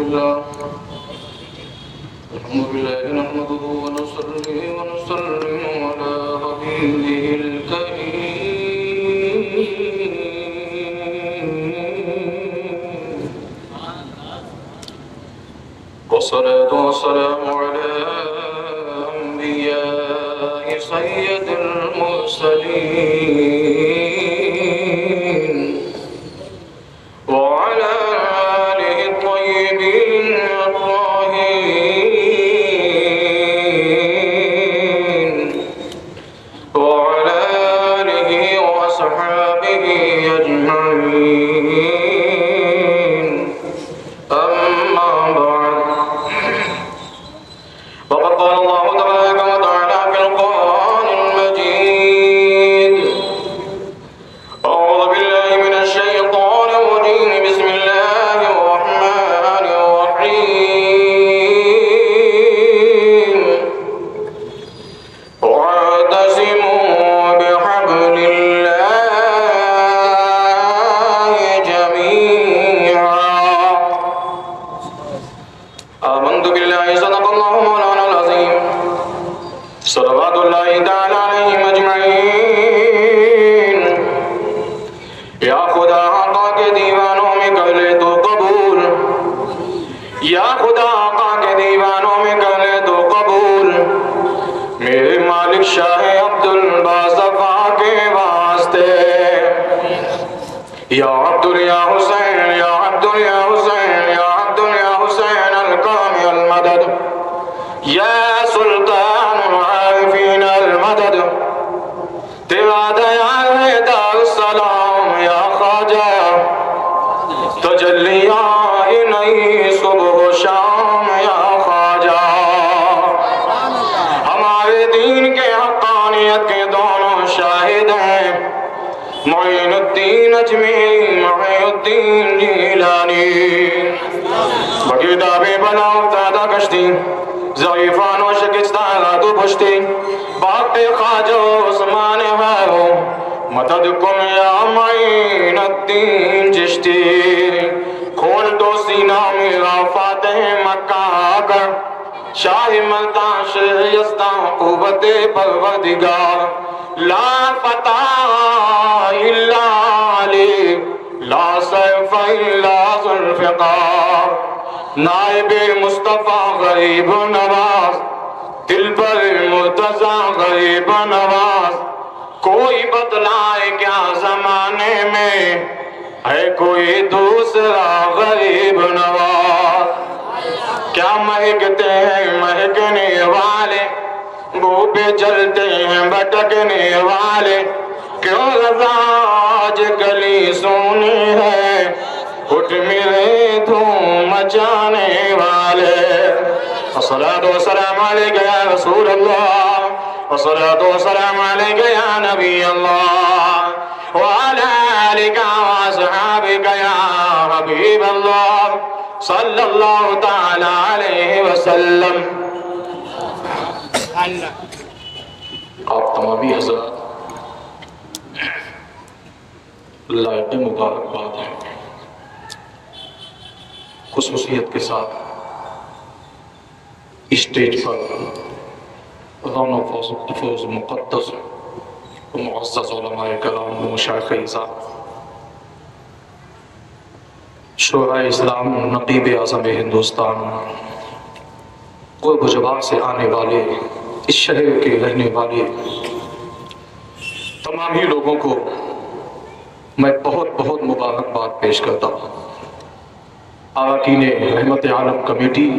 لله نحمده ونصلي ونسلم على حبيبه الكريم والصلاة والسلام على أنبياء سيد المرسلين وعلى آله الطيبين الطاهرين وعلى آله وأصحابه أجمعين أما بعد وقد قال الله تبارك وتعالى في القرآن المجيد أعوذ بالله من الشيطان الرجيم بسم الله الرحمن الرحيم واعتصموا بحبل الله جميعا آمنت بالله صدق الله مولانا العظيم صلوات الله تعالى عليهم أجمعين یا خدا آقا کے دیوانوں میں کر لے تو قبول یا خدا آقا کے دیوانوں میں کر لے تو قبول میرے مالک شاہ عبدالباصفا کے واسطے یا عبدال یا حسین یا عبدال یا حسین یا عبدال یا حسین الکرم المدد یا سلطان العارفین المدد تیرا دیال ہے دار السلام یا خواجہ تجلیاں نہیں صبح و شام یا خواجہ ہمارے دین کے حقانیت کے دونوں شاہد ہیں معین الدین اجمیری معین الدین جیلانی بگیدہ بے بلا افتادہ کشتی ضعیفان و شکستانہ تو پشتی باق خواجہ عثمان غیرو مددکم یا معین الدین چشتی کھول دو سینہ میرا فاتح مکہ آکر شاہ ملتان شریستان قوت پروردگار لا فتح الا علی لا سیف الا ذوالفقار نائب مصطفیٰ غریب نواز دل پر مرتضی غریب نواز کوئی بدلائے کیا زمانے میں ہے کوئی دوسرا غریب نواز کیا مہکتے ہیں مہکنے والے بو پہ چلتے ہیں بھٹکنے والے کیوں رضا آج گلی سونی ہے اٹھ میرے دھوم مچانے والے الصلاة والسلام علیک یا رسول اللہ والصلاة والسلام علیک یا نبی اللہ وعلى آلك وأصحابك يا حبیب اللہ صلی اللہ تعالی علیہ وسلم آپ تمامی حضرات لائق مبارکباد ہیں خصوصیت کے ساتھ اسٹیج پر رونق فوز مقدس و معزز علماء کرام و مشایخ اعزاز شورائے اسلام نقیب اعظم ہندوستان قرب و جوار سے آنے والے اس شہر کے رہنے والے تمام ہی لوگوں کو میں بہت بہت مبارکباد پیش کرتا ہوں اراکین رحمت عالم کمیٹی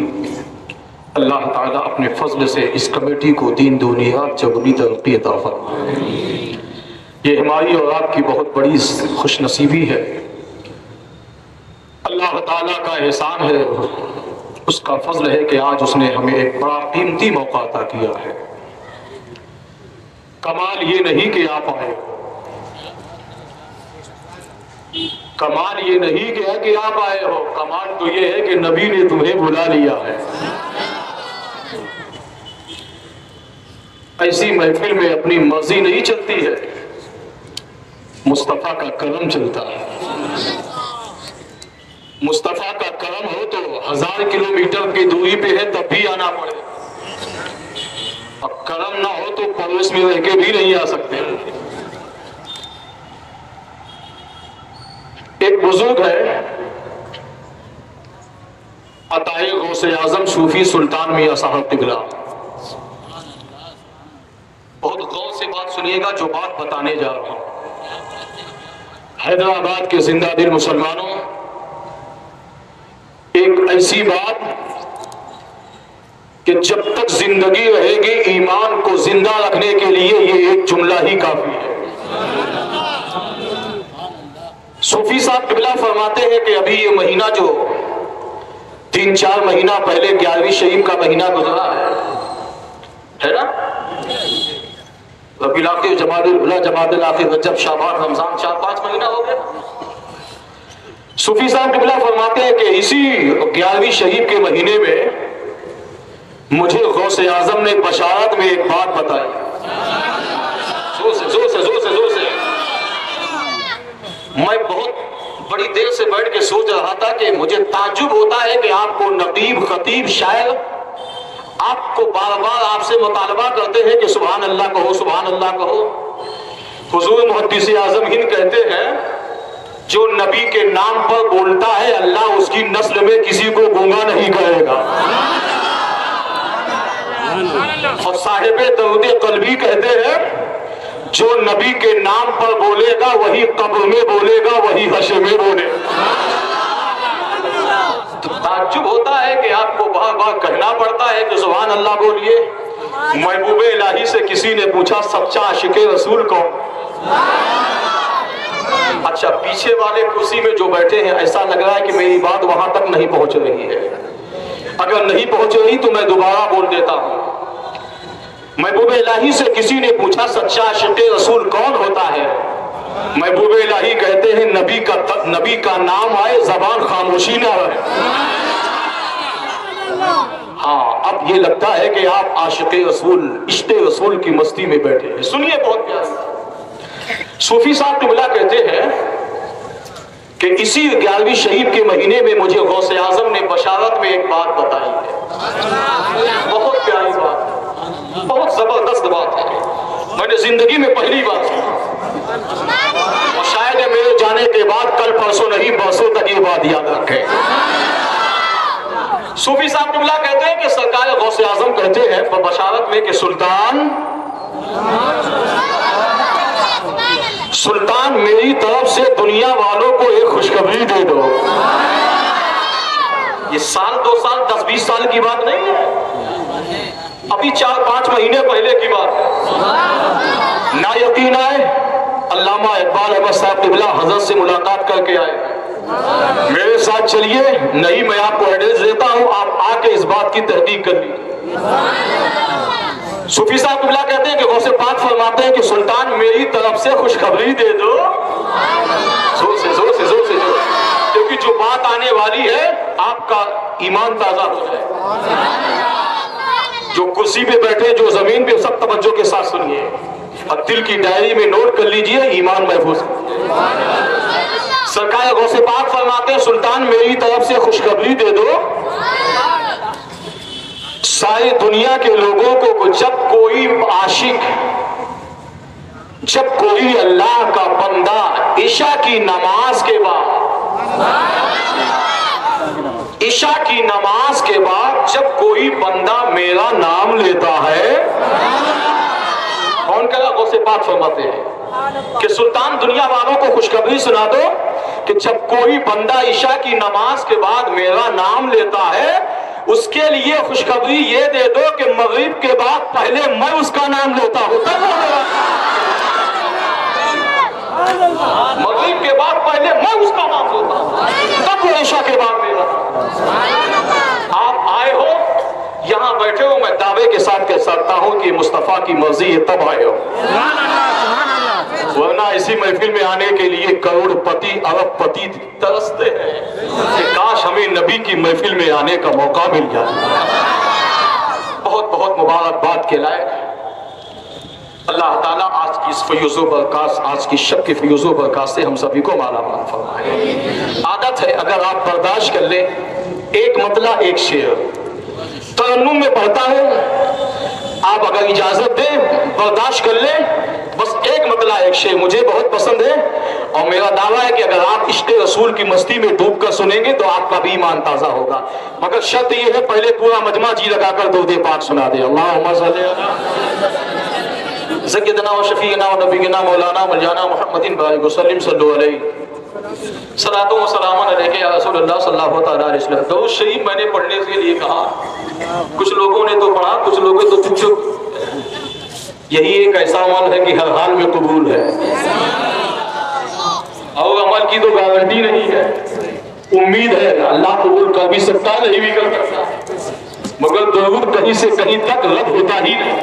اللہ تعالیٰ اپنے فضل سے اس کمیٹی کو دین دنیا چگنی ترقی عطا فرمائے یہ ہماری اور آپ کی بہت بڑی خوش نصیبی ہے اللہ تعالیٰ کا احسان ہے اس کا فضل ہے کہ آج اس نے ہمیں ایک بڑا قیمتی موقع عطا کیا ہے کمال یہ نہیں کہ آپ آئے کمال یہ نہیں کہ آپ آئے ہو کمال تو یہ ہے کہ نبی نے تمہیں بلا لیا ہے ایسی محفل میں اپنی مرضی نہیں چلتی ہے مصطفیٰ کا کرم چلتا ہے مصطفیٰ کا کرم ہو تو 1000 کلومیٹر کی دوری پہ ہے تب بھی آنا پڑے، اب کرم نہ ہو تو پڑوس میں رہ کے بھی نہیں آ سکتے۔ ایک بزرگ ہے عطائے غوث اعظم صوفی سلطان میاں صاحب قبلہ، بہت غور سے بات سنیے گا جو بات بتانے جا رہا ہوں۔ حیدرآباد کے زندہ دل مسلمانوں، ایک ایسی بات کہ جب تک زندگی رہے گی ایمان کو زندہ رکھنے کے لیے یہ ایک جملہ ہی کافی ہے۔ صوفی صاحب قبلہ فرماتے ہیں کہ ابھی یہ مہینہ جو 3-4 مہینہ پہلے 11ویں شریف کا مہینہ گزرا ہے نا، ربیع الاخر، جمادی الاولیٰ، جمادی الاخر، رجب، شعبان، رمضان، 4-5 مہینہ ہو گیا۔ صوفی صاحب قبلہ فرماتے ہیں کہ اسی 11ویں شریف کے مہینے میں مجھے غوث اعظم نے بشارت میں ایک بات بتائی، زور سے میں بہت بڑی دیر سے بیٹھ کے سوچ رہا تھا کہ مجھے تعجب ہوتا ہے کہ آپ کو نقیب، خطیب، شاعر آپ کو بار بار آپ سے مطالبہ کرتے ہیں کہ سبحان اللہ کہو، سبحان اللہ کہو۔ حضور محدث اعظم ہند کہتے ہیں جو نبی کے نام پر بولتا ہے اللہ اس کی نسل میں کسی کو گونگا نہیں کرے گا۔ اور صاحب درود قلبی کہتے ہیں جو نبی کے نام پر بولے گا وہی قبر میں بولے گا، وہی حشر میں بولے گا۔ تو تعجب ہوتا ہے کہ آپ کو بار بار کہنا پڑتا ہے کہ سبحان اللہ بولیے۔ محبوب الہی سے کسی نے پوچھا سچا عاشق رسول کون؟ اچھا پیچھے والے کرسی میں جو بیٹھے ہیں ایسا لگ رہا ہے کہ میری بات وہاں تک نہیں پہنچ رہی ہے، اگر نہیں پہنچ رہی تو میں دوبارہ بول دیتا ہوں۔ محبوب الہی سے کسی نے پوچھا سچا عاشق رسول کون ہوتا ہے؟ محبوب الہی کہتے ہیں نبی کا نام آئے زبان خاموشی نہ رہے۔ ہاں اب یہ لگتا ہے کہ آپ عاشق رسول، عشق رسول کی مستی میں بیٹھے ہیں۔ سنیے بہت پیارا، صوفی صاحب قبلہ کہتے ہیں کہ اسی 11ویں شریف کے مہینے میں مجھے غوث اعظم نے بشارت میں ایک بات بتائی ہے، بہت پیاری بات، بہت زبردست بات ہے، میں نے زندگی میں پہلی بار اور شاید میرے جانے کے بعد کل پرسوں نہیں برسوں تک یہ بات یاد رکھے۔ صوفی صاحب قبلہ کہتے ہیں کہ سرکار غوث اعظم کہتے ہیں بشارت میں کہ سلطان میری طرف سے دنیا والوں کو ایک خوشخبری دے دو۔ یہ سال 2 سال 10-20 سال کی بات نہیں ہے، ابھی 4-5 مہینے پہلے کی بات ہے۔ نا یقین آئے علامہ اقبال احمد صاحب قبلہ حضرت سے ملاقات کر کے آئے، میرے ساتھ چلیے، نہیں میں آپ کو ایڈریس دیتا ہوں، آپ آ کے اس بات کی تحقیق کر لیجیے۔ صوفی صاحب قبلہ کہتے ہیں کہ غوث پاک فرماتے ہیں کہ سلطان میری طرف سے خوشخبری دے دو، زور سے کیونکہ جو بات آنے والی ہے آپ کا ایمان تازہ ہو جائے۔ جو کرسی پہ بیٹھے، جو زمین پہ، سب توجہ کے ساتھ سنیے اور دل کی ڈائری میں نوٹ کر لیجئے، ایمان محفوظ۔ سرکار غوث پاک فرماتے ہیں سلطان میری طرف سے خوشخبری دے دو، ساری دنیا کے لوگوں کو جب کوئی عاشق، جب کوئی اللہ کا بندہ عشاء کی نماز کے بعد، عشاء کی نماز کے بعد جب کوئی بندہ میرا نام لیتا ہے، کون کہا؟ غوث پاک فرماتے ہیں کہ سلطان دنیا والوں کو خوشخبری سنا دو کہ جب کوئی بندہ عشاء کی نماز کے بعد میرا نام لیتا ہے اس کے لیے خوشخبری یہ دے دو کہ مغرب کے بعد پہلے میں اس کا نام لیتا ہوں، مغرب کے بعد پہلے میں اس کا نام لیتا ہوں، تب وہ عشاء کے بعد میرا۔ آپ آئے ہو، یہاں بیٹھے ہو، میں دعوے کے ساتھ کہہ سکتا ہوں کہ مصطفیٰ کی مرضی ہے تب آئے ہو، ورنہ اسی محفل میں آنے کے لیے کروڑ پتی ارب پتی ترستے ہیں کہ کاش ہمیں نبی کی محفل میں آنے کا موقع مل جائے۔ بہت بہت مبارکباد کے لائق اللہ تعالیٰ آج کی اس فیوز و برکات، آج کی شب کی فیوز و برکات سے ہم سبھی کو مالا مال فرمائے۔ عادت ہے اگر آپ برداشت کر لیں، ایک مطلع ایک شعر ترنم میں پڑھتا ہوں، آپ اگر اجازت دیں برداشت کر لیں، بس ایک مطلع ایک شعر مجھے بہت پسند ہے، اور میرا دعویٰ ہے کہ اگر آپ عشق رسول کی مستی میں ڈوب کر سنیں گے تو آپ کا بھی ایمان تازہ ہوگا، مگر شرط یہ ہے پہلے پورا مجمع جی لگا کر درود پاک سنا دے۔ اللہم صلی سیدنا و شفیعنا و نبینا مولانا مولانا محمد بارک وسلم صلو علیہ صلاۃ و سلام علیہ یا رسول اللہ صلی اللہ تعالیٰ علیہ وسلم۔ درود شریف میں نے پڑھنے کے لیے کہا، کچھ لوگوں نے تو پڑھا، کچھ لوگوں تو چپ چپ۔ یہی ایک ایسا عمل ہے کہ ہر حال میں قبول ہے، اور عمل کی تو گارنٹی نہیں ہے، امید ہے اللہ قبول کر بھی سکتا ہے، نہیں بھی کر سکتا، مگر درود کہیں سے کہیں تک رد ہوتا ہی نہیں۔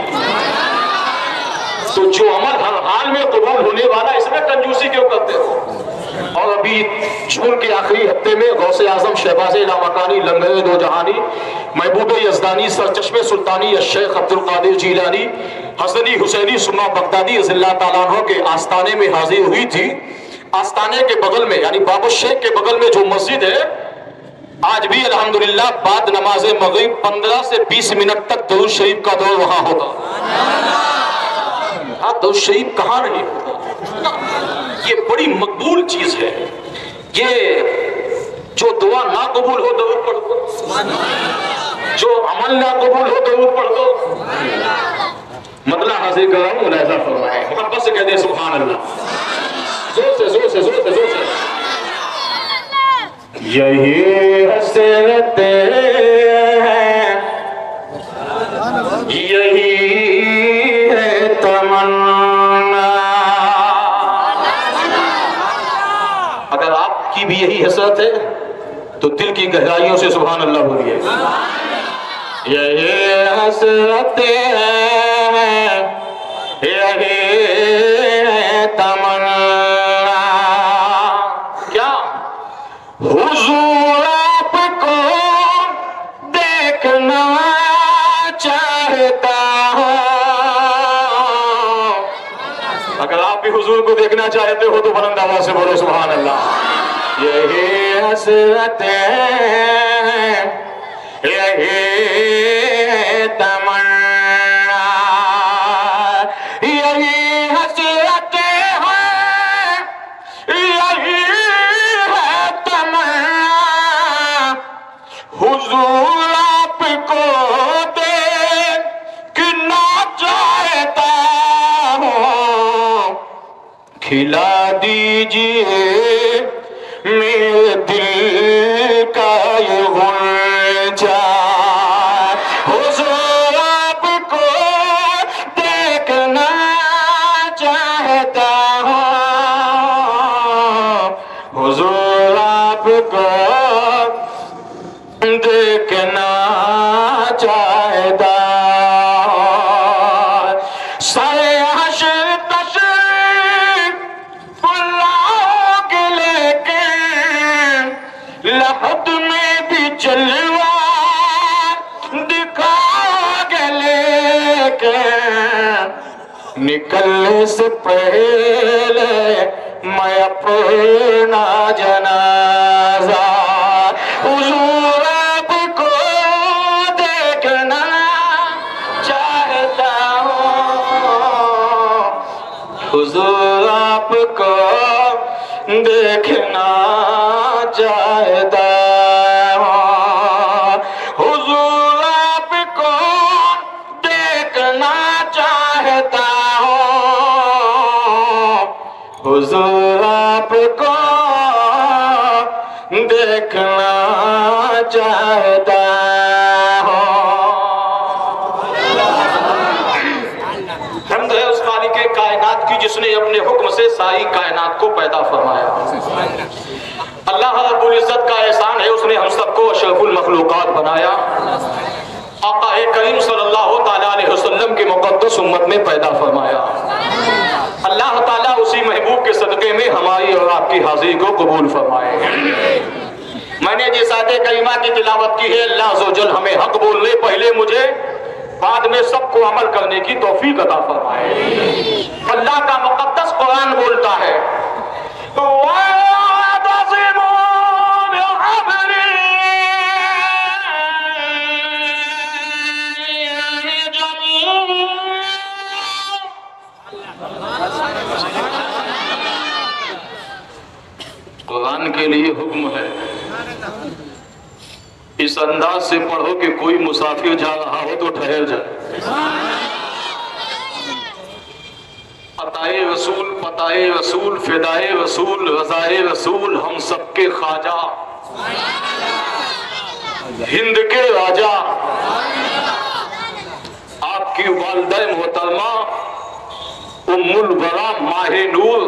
تو جو عمل ہر حال میں قبول ہونے والا، اس میں کنجوسی کیوں کرتے ہو؟ اور ابھی جون کے آخری ہفتے میں غوث اعظم شہباز لامکانی لنگر دو جہانی محبوب یزدانی سرچشمے سلطانی الشیخ عبد القادر جیلانی حسنی حسینی سما بغدادی رضی اللہ تعالیٰ عنہ کے آستانے میں حاضر ہوئی تھی۔ آستانے کے بغل میں یعنی باب الشیخ کے بغل میں جو مسجد ہے، آج بھی الحمدللہ بعد نماز مغرب 15 سے 20 منٹ تک درود شریف کا دور وہاں ہوتا۔ درود شریف کہاں نہیں ہوتا؟ یہ بڑی مقبول چیز ہے۔ یہ جو دعا نہ قبول ہو درود پڑھ دو، جو عمل نہ قبول ہو درود پڑھ دو۔ مطلع حاضر کرام ملاحظہ فرمائے، محبت سے کہہ دیں سبحان اللہ، زور سے زور سے زور سے زور سے۔ یہی حسرتیں ہیں، یہی ہے تمنا۔ اگر آپ کی بھی یہی حسرت ہے تو دل کی گہرائیوں سے سبحان اللہ بولیے۔ یہی حسرتیں ہیں، یہی ہے تمنا، کیا حضور آپ کو دیکھنا چاہتا ہوں۔ اگر آپ بھی حضور کو دیکھنا چاہتے ہو تو بلند آواز سے بولو سبحان اللہ۔ یہی حسرتیں ہیں، یہی تمنا، یہی حسرتیں ہیں، یہی ہے تمنا، حضور آپ کو دیکھنا چاہتا ہوں، کھلا دیجئے میرے دل کا یہ غنچہ، حضور آپ کو دیکھنا چاہتا ہوں، حضور آپ کو دیکھنا چاہتا ہوں۔ سارے حشر تشریف لاؤ گے لیکن لحد میں بھی جلوہ دکھاؤ گے لیکن نکلنے سے پہلے میں اپنا جنازہ حضور آپ کو دیکھنا چاہتا ہوں، حضور آپ کو دیکھنا چاہتا ہوں، حضور آپ کو دیکھنا چاہتا ہوں، حضور آپ کو دیکھنا چاہتا ہوں۔ حمد ہے اس خالق کائنات کی جس نے اپنے حکم سے ساری کائنات کو پیدا فرمایا۔ اللہ رب العزت کا احسان ہے، اس نے ہم سب کو اشرف المخلوقات بنایا، آقا کریم صلی اللہ تعالیٰ علیہ وسلم کے مقدس امت میں پیدا فرمایا۔ اللہ تعالیٰ اسی محبوب کے صدقے میں ہماری اور آپ کی حاضری کو قبول فرمائے۔ میں نے جس آیت کریمہ کی تلاوت کی ہے، اللہ عز و جل ہمیں حق بولنے پہلے مجھے بعد میں سب کو عمل کرنے کی توفیق عطا فرمائے۔ اللہ کا مقدس قرآن بولتا ہے قرآن کے لیے حکم ہے اس انداز سے پڑھو کہ کوئی مسافر جا رہا ہو تو ٹھہر جائے۔ عطائے رسول، پتائے رسول، فدائے رسول، رضائے رسول، ہم سب کے خواجہ، ہند کے راجہ، آپ کی والدہ محترمہ ام البرا ماہ نور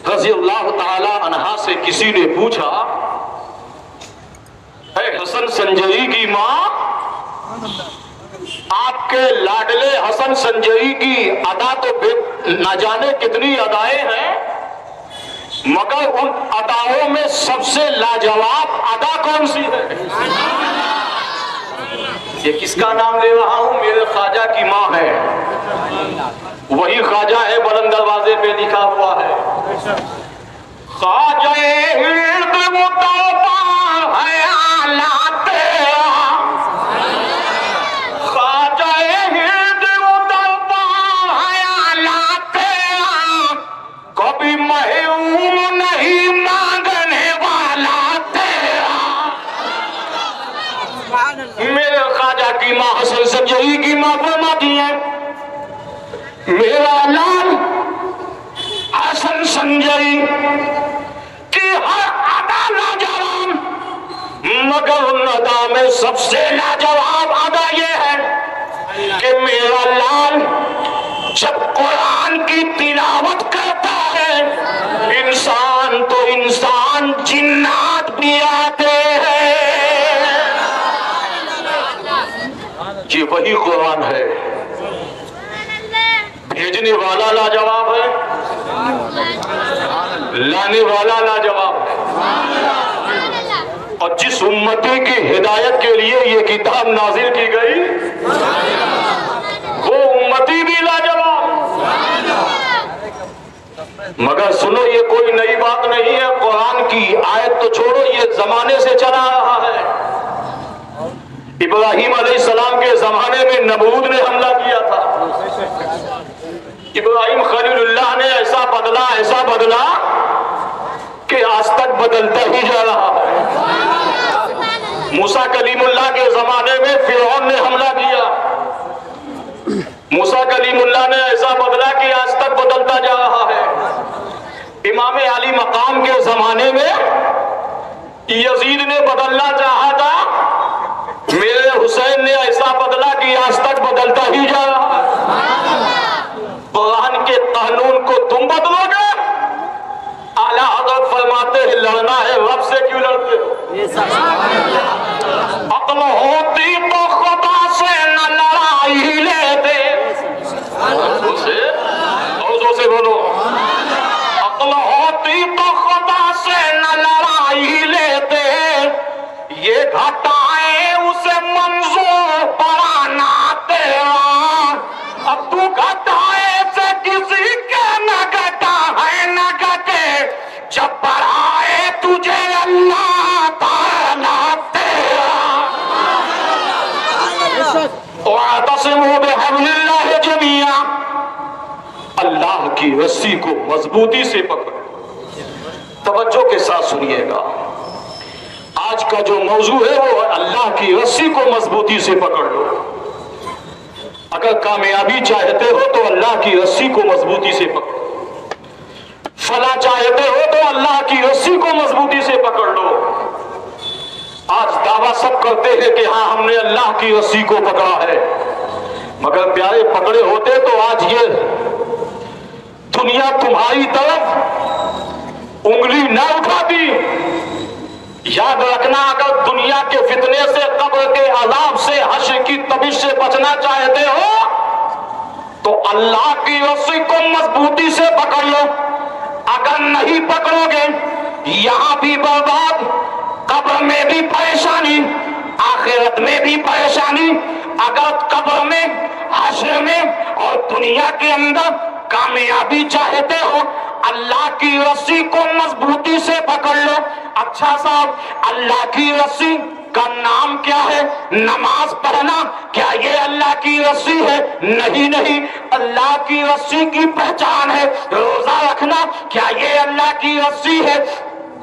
رضی اللہ تعالی عنہا سے کسی نے پوچھا، اے حسن سنجری کی ماں، آپ کے لاڈلے حسن سنجری کی ادا تو نہ جانے کتنی ادائیں ہیں، مگر ان اداؤں میں سب سے لاجواب ادا کون سی ہے؟ یہ کس کا نام لے رہا ہوں؟ میرے خواجہ کی ماں ہے، وہی خواجہ ہے، بلند دروازے پہ لکھا ہوا ہے خواجہ ہند مطلبہ خیالات، خواجہ ہند مطلبہ خیالات، کبھی محروم نہیں مانگنے والا تیرا۔ میرے خواجہ کی ماں حسن سنجری کی ماں فرماتی ہے، میرا لال حسن سنجری کی ہر ادا لاجواب، مگر ان ادا میں سب سے لاجواب ادا یہ ہے کہ میرا لال جب قرآن کی تلاوت کرتا ہے، انسان تو انسان، جنات بھی آتے ہیں۔ یہ وہی قرآن ہے، بھیجنے والا لاجواب ہے، لانے والا لاجواب ہے، اور جس امتی کی ہدایت کے لیے یہ کتاب نازل کی گئی وہ امتی بھی لاجواب۔ مگر سنو، یہ کوئی نئی بات نہیں ہے، قرآن کی آیت تو چھوڑو، یہ زمانے سے چلا رہا ہے۔ ابراہیم علیہ السلام کے زمانے میں نمرود نے حملہ کیا تھا، ابراہیم خلیل اللہ نے ایسا بدلا کہ آج تک بدلتا ہی جا رہا ہے۔ موسیٰ کلیم اللہ کے زمانے میں فرعون نے حملہ کیا، موسیٰ کلیم اللہ نے ایسا بدلا کہ آج تک بدلتا جا رہا ہے۔ امام علی مقام کے زمانے میں یزید نے بدلنا چاہا تھا، میرے حسین نے ایسا بدلا کہ آج تک بدلتا ہی جا رہا ہے۔ قرآن کے قانون کو تم بدلو گے؟ اعلیٰ حضرت فرماتے ہیں لڑنا ہے رب سے کیوں لڑتے ہو؟ عقل ہوتی تو خدا سے نہ لڑائی لیتے، حضور سے بولو، عقل ہوتی تو خدا سے نہ لڑائی لیتے، یہ گھٹائیں اسے منظور بڑھانا تیرا، اب تو گھٹائے سے کسی کے نہ گھٹا ہے نہ گھٹے، جب بڑھائے تجھے اللہ تعالیٰ تیرا۔ وَاعْتَصِمُوا بِحَبْلِ اللَّهِ جَمِيعًا، اللہ کی رسی کو مضبوطی سے پکڑو۔ توجہ کے ساتھ سنیے گا، آج کا جو موضوع ہے وہ اللہ کی رسی کو مضبوطی سے پکڑ لو۔ اگر کامیابی چاہتے ہو تو اللہ کی رسی کو مضبوطی سے پکڑو، فلاح چاہتے ہو تو اللہ کی رسی کو مضبوطی سے پکڑ لو۔ آج دعویٰ سب کرتے ہیں کہ ہاں ہم نے اللہ کی رسی کو پکڑا ہے، مگر پیارے پکڑے ہوتے تو آج یہ دنیا تمہاری طرف انگلی نہ اٹھاتی۔ یاد رکھنا، اگر دنیا کے فتنے سے، قبر کے عذاب سے، حشر کی تبش سے بچنا چاہتے ہو تو اللہ کی رسی کو مضبوطی سے پکڑ لو۔ اگر نہیں پکڑو گے، یہاں بھی برباد، قبر میں بھی پریشانی، آخرت میں بھی پریشانی، اگر قبر میں، حشر میں اور دنیا کے اندر کامیابی چاہتے ہو، اللہ کی رسی کو مضبوطی سے پکڑ لو۔ اچھا صاحب، اللہ کی رسی کا نام کیا ہے؟ نماز پڑھنا، کیا یہ اللہ کی رسی ہے؟ نہیں نہیں، اللہ کی رسی کی پہچان ہے روزہ رکھنا، کیا یہ اللہ کی رسی ہے؟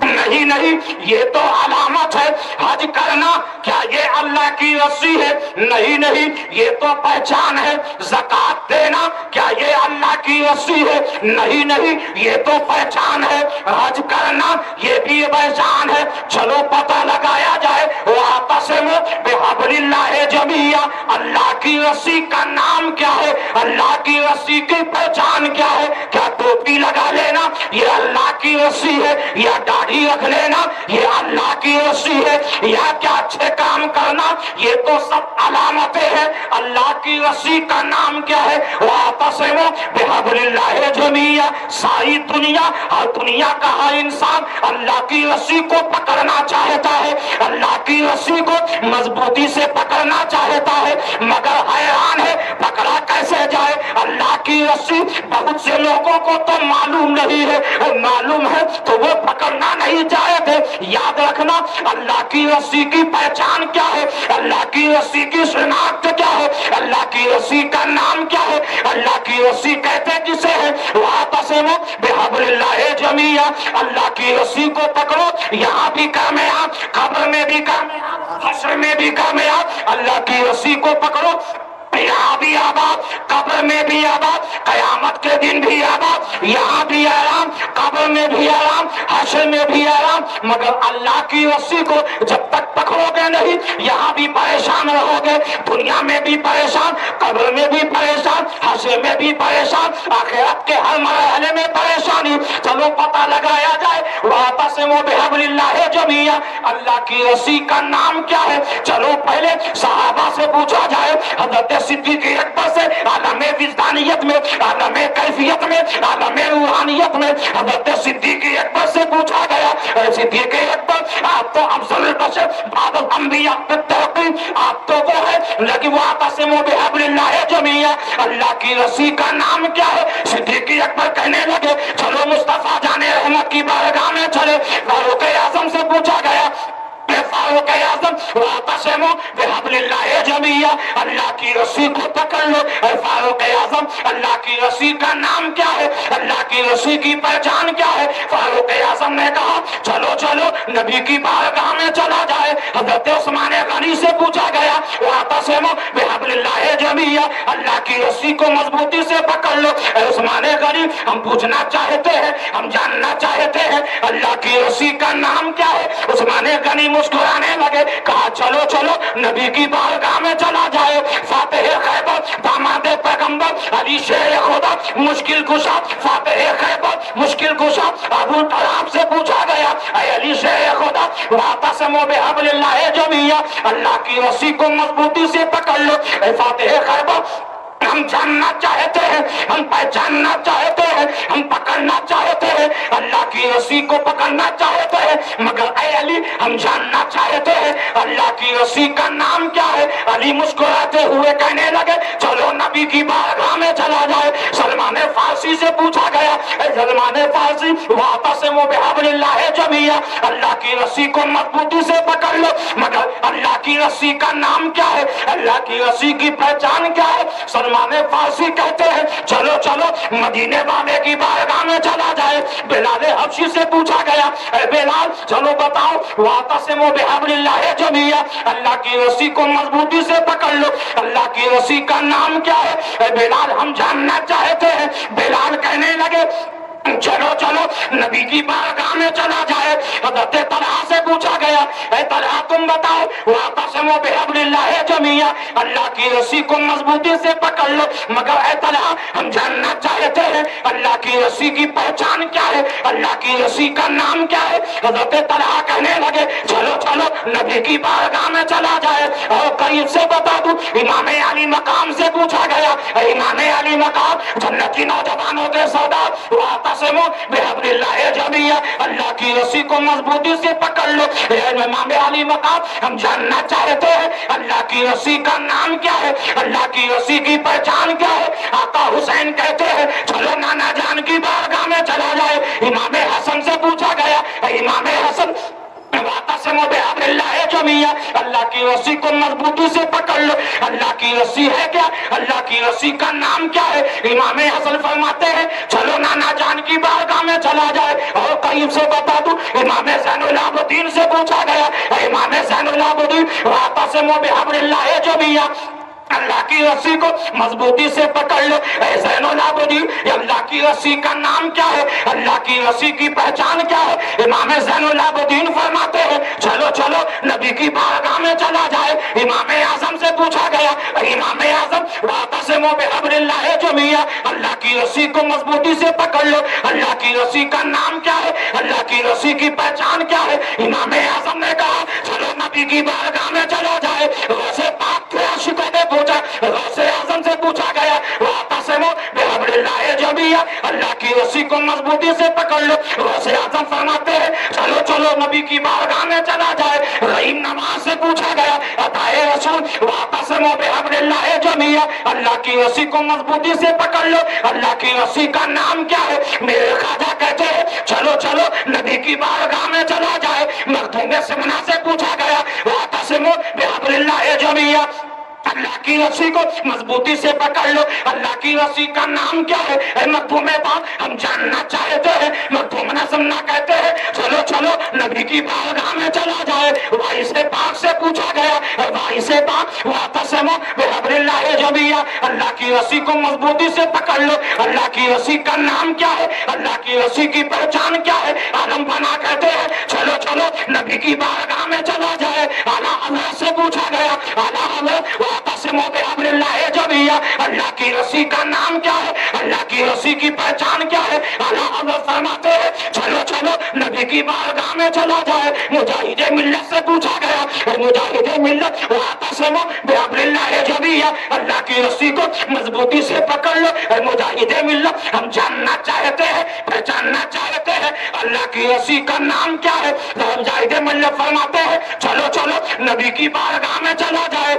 نہیں نہیں، یہ تو علامت ہے۔ حج کرنا، کیا یہ اللہ کی رسی ہے؟ نہیں نہیں، یہ تو پہچان ہے۔ زکوٰۃ دینا، کیا یہ اللہ کی رسی ہے؟ نہیں نہیں، یہ تو پہچان ہے۔ حج کرنا، یہ بھی پہچان ہے۔ چلو پتہ لگایا جائے۔ واعتصموا بحبل اللہ جمیعا، اللہ کی رسی کا نام کیا ہے؟ اللہ کی رسی کی پہچان کیا ہے؟ کیا ٹوپی لگا لینا یہ اللہ کی رسی ہے؟ یا داڑھی رکھ لینا یہ اللہ کی رسی ہے؟ یا کیا اچھے کام کرنا؟ یہ تو سب علامتیں ہیں۔ اللہ کی رسی کا نام کیا ہے؟ واعتصموا بحبل اللہ جمیعا، ساری دنیا، ہر دنیا کا ہر انسان اللہ کی رسی کو پکڑنا چاہتا ہے، اللہ کی رسی کو مضبوطی سے پکڑنا چاہتا ہے، مگر حیران ہے پکڑا کیسے جائے؟ اللہ کی رسی بہت سے لوگوں کو تو معلوم نہیں ہے، اور معلوم ہے تو وہ پکڑنا نہیں چاہتے۔ یاد رکھنا، اللہ کی رسی کی پہچان کیا ہے؟ اللہ کی رسی کی شناخت کیا ہے؟ اللہ کی رسی کا نام کیا ہے؟ اللہ کی رسی کہتے کسے ہے؟ واعتصموا بحبل اللہ جمیعا، اللہ کی رسی کو پکڑو، یہاں بھی کامیاب، قبر میں بھی کامیاب، حشر میں بھی کامیاب۔ اللہ کی رسی کو پکڑو، یہاں بھی آباد، قبر میں بھی آباد، قیامت کے دن بھی آباد، یہاں بھی آرام، قبر میں بھی آرام، حشر میں بھی آرام۔ مگر اللہ کی رسی کو جب تک پکڑو گے نہیں، یہاں بھی پریشان رہو گے، دنیا میں بھی پریشان، قبر میں بھی پریشان، حشر میں بھی پریشان، آخرت کے ہر مرحلے میں پریشانی۔ چلو پتہ لگایا جائے۔ واعتصموا بحبل اللہ جمیعا، اللہ کی رسی کا نام کیا ہے؟ چلو پہلے صحابہ سے پوچھا جائے۔ حضرت صدیق اکبر سے عالم وجدانیت میں، عالم کیفیت میں، عالم روحانیت میں حضرت صدیق اکبر سے پوچھا گیا، اے صدیق اکبر، آپ تو افضل البشر بعد الانبیاء بالترقی، آپ تو وہ ہے، لیکن واعتصموا بحبل اللہ جمیعا، اللہ کی رسی کا نام کیا ہے؟ صدیق اکبر کہنے لگے چلو مصطفیٰ جان رحمت کی بارگاہ میں چلے۔ فاروق اعظم سے پوچھا گیا، فاروق اعظم، واعتصموا بحبل اللہ جمیعا، اللہ کی رسی کو پکڑ لو۔ اے فاروق اعظم، اللہ کی رسی کا نام کیا ہے؟ اللہ کی رسی کی پہچان کیا ہے؟ فاروق اعظم نے کہا چلو چلو نبی کی بارگاہ میں چلا جائے۔ حضرت عثمان غنی سے پوچھا گیا، واعتصموا بحبل اللہ جمیعا، اللہ کی رسی کو مضبوطی سے پکڑ لو۔ اے عثمان غنی، ہم پوچھنا چاہتے ہیں، ہم جاننا چاہتے ہیں اللہ کی رسی کا نام کیا ہے؟ عثمان غنی مسکرانے لگے، کہا چلو چلو نبی کی بارگاہ میں چلا جائے۔ فاتح خیبر، داماد پیغمبر، علی شیر خدا، مشکل کشا، فاتح خیبر، مشکل کشا، ابو طلحہ سے پوچھا گیا، اے علی شیر خدا، واعتصموا بحبل اللہ جمیعا، اللہ کی رسی کو مضبوطی سے پکڑ لو۔ اے فاتح خیبر، ہم جاننا چاہتے ہیں، ہم پہچاننا چاہتے ہیں، ہم پکڑنا چاہتے ہیں، اللہ کی رسی کو پکڑنا چاہتے ہیں، مگر اے علی ہم جاننا چاہتے ہیں اللہ کی رسی کا نام کیا ہے؟ علی مسکراتے ہوئے کہنے لگے چلو نبی کی بارگاہ میں چلا جائے۔ سلمان فارسی سے پوچھا گیا، اے سلمان فارسی، واعتصموا بحبل اللہ جمیعا، اللہ کی رسی کو مضبوطی سے پکڑ لو، مگر اللہ کی رسی کا نام کیا ہے؟ اللہ کی رسی کی پہچان کیا ہے؟ سلمان فارسی کہتے ہیں چلو چلو مدینے والے کی بارگاہ میں چلا جائے۔ بلال حبشی سے پوچھا گیا، اے بلال چلو بتاؤ، واعتصموا بحبل اللہ جمیعا، اللہ کی رسی کو مضبوطی سے پکڑ لو، اللہ کی رسی کا نام کیا ہے؟ اے بلال ہم جاننا چاہتے ہیں۔ بلال کہنے لگے چلو چلو نبی کی بارگاہ میں چلا جائے۔ حضرت طلحہ سے پوچھا گیا، اے طلحہ تم بتاؤ، واعتصموا بحبل اللہ جمیعا، اللہ کی رسی کو مضبوطی سے پکڑ لو، مگر اے طلحہ ہم جاننا چاہتے ہیں اللہ کی رسی کی پہچان کیا ہے؟ اللہ کی رسی کا نام کیا ہے؟ حضرت طلحہ کہنے لگے چلو چلو نبی کی بارگاہ میں چلا جائے۔ اور قریب سے بتا دوں، امام علی مقام سے پوچھا گیا، اے امام علی مقام، جنتی نوجوانوں کے سردار، واعتصموا بحبل اللہ جمیعا، اللہ کی رسی کو مضبوطی سے پکڑ لو۔ امام علی مقام ہم جاننا چاہتے ہیں اللہ کی رسی کا نام کیا ہے، اللہ کی رسی کی پہچان کیا ہے۔ آقا حسین کہتے ہیں چلو نانا جان کی بارگاہ میں چلا جائے۔ امام حسن سے پوچھا گیا امام حسن واعتصموا بحبل اللہ جميعا، اللہ کی رسی کو مضبوطی سے پکڑ لو۔ اللہ کی رسی ہے کیا، اللہ کی رسی کا نام کیا ہے؟ امام حسن فرماتے ہیں چلو نانا جان کی بارگاہ میں چلا جائے۔ اور قریب سے بتا دوں امام زین العابدین سے پوچھا گیا امام زین العابدین واعتصموا بحبل اللہ جميعا، اللہ کی رسی کو مضبوطی سے پکڑ لو۔ اے زین العابدین اللہ کی رسی کا نام کیا ہے، اللہ کی رسی کی پہچان کیا ہے؟ امام زین العابدین فرماتے ہیں چلو چلو نبی کی بارگاہ میں چلا جائے۔ امام اعظم سے پوچھا گیا امام اعظم واعتصموا بحبل اللہ جميعا، اللہ کی رسی کو مضبوطی سے پکڑ لو۔ اللہ کی رسی کا نام کیا ہے، اللہ کی رسی کی پہچان کیا ہے؟ امام اعظم نے کہا چلو نبی کی بارگاہ میں چلا جائے۔ روزے پاک کے عاشقوں نے غوث اعظم سے پوچھا گیا واعتصموا بحبل اللہ جميعا، اللہ کی رسی کو مضبوطی سے پکڑ لو۔ غوث اعظم فرماتے ہیں چلو چلو نبی کی بارگاہ میں چلا جائے۔ رحیم نواز سے پوچھا گیا عطائے رسول واعتصموا بحبل اللہ جميعا، اللہ کی رسی کو مضبوطی سے پکڑ لو۔ اللہ کی رسی کا نام کیا ہے؟ میرے خواجہ کہتے ہیں چلو چلو نبی کی بارگاہ میں چلا جائے۔ مخدوم سمنا سے پوچھا گیا واعتصموا بحبل اللہ جميعا، اللہ کی رسی کو مضبوطی سے پکڑ لو۔ اللہ کی رسی کا نام کیا ہے؟ اے مخدوم پاک ہم جاننا چاہتے ہیں۔ مخدوم سمنا کہتے ہیں چلو چلو نبی کی بارگاہ میں چلا جائے۔ وائس پاک سے پوچھا گیا وائس پاک واعتصموا بحبل اللہ جميعا، اللہ کی رسی کو مضبوطی سے پکڑ لو۔ اللہ کی رسی کا نام کیا ہے، اللہ کی رسی کی پہچان کیا ہے؟ عالم بنا کہتے ہیں چلو چلو نبی کی بارگاہ میں چلا جائے۔ اعلیٰ حضرت سے پوچھا گیا اعلیٰ حضرت واعتصموا بحبل اللہ جميعا، اللہ کی رسی کا نام کیا ہے، اللہ کی رسی کی پہچان کیا ہے؟ اعلیٰ حضرت فرماتے ہیں چلو چلو نبی کی بارگاہ میں چلا جائے۔ مجاہد ملت سے پوچھا گیا مجاہد ملت واعتصموا بحبل اللہ جميعا، اللہ کی رسی کو مضبوطی سے پکڑ لو۔ اے مجاہد ملت ہم جاننا چاہتے ہیں پہچاننا چاہتے ہیں اللہ کی رسی کا نام کیا ہے؟ مجاہد ملت فرماتے ہیں چلو چلو نبی کی بارگاہ میں چلا جائے۔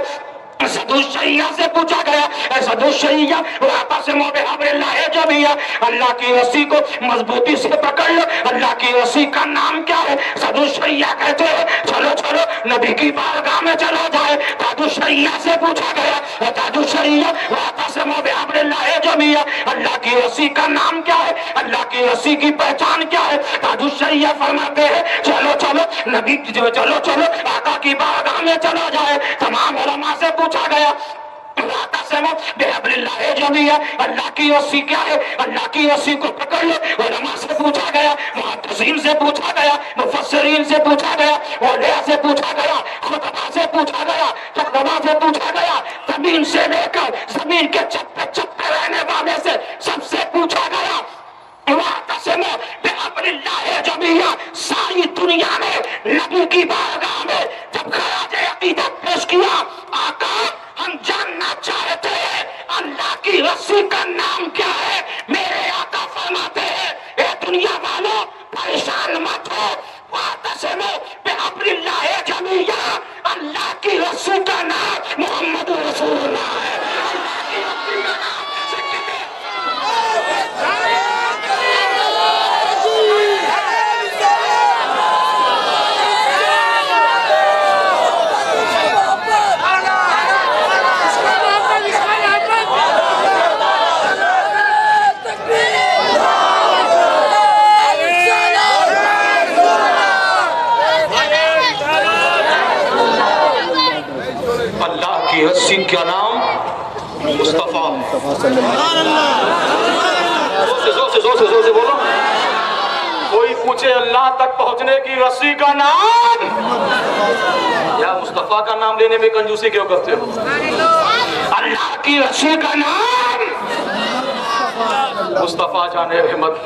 اسد الشریعہ سے پوچھا گیا اسد الشریعہ واعتصموا بحبل اللہ جميعا، اللہ کی رسی کو مضبوطی سے پکڑ لو۔ اللہ کی رسی کا نام کیا ہے؟ اسد الشریعہ کہتے ہیں چلو چلو نبی کی بارگاہ میں چلا جائے۔ تاج الشریعہ سے پوچھا گیا تاج الشریعہ واعتصموا بحبل اللہ جميعا، اللہ کی رسی کا نام کیا ہے، اللہ کی رسی کی پہچان کیا ہے؟ تاج الشریعہ فرماتے ہیں چلو چلو نبی چلو چلو آقا کی بارگاہ میں چلا جائے۔ تمام علماء سے پوچھا گیا واعتصموا بحبل اللہ جميعا، اللہ کی رسی کیا ہے، اللہ کی رسی کو پکڑ لو۔ علماء سے پوچھا گیا محدثین سے پوچھا گیا مفسرین سے پوچھا گیا اولیاء سے پوچھا گیا خطباء سے پوچھا گیا تقدماء سے پوچھا گیا، زمین سے لے کر زمین کے چپے چپے رہنے والے سے سب سے پوچھا گیا واعتصموا بحبل اللہ جميعا۔ ساری دنیا نے نبی کی بارگاہ میں جب خراج عقیدت پیش کیا آقا ہم جاننا چاہتے ہیں اللہ کی رسی کا نام کیا ہے؟ میرے آقا فرماتے ہیں اے دنیا والوں پریشان مت ہو، واعتصموا بحبل اللہ جميعا، اللہ کی رسی کا نام محمد رسول اللہ ہے۔ اللہ کی رسی کا نام رسی کیا نام مصطفیٰ۔ زور سے بولو۔ کوئی پوچھے اللہ تک پہنچنے کی رسی کا نام یا مصطفیٰ کا نام لینے میں کنجوسی کیوں کرتے ہو؟ اللہ کی رسی کا نام مصطفیٰ جان رحمت۔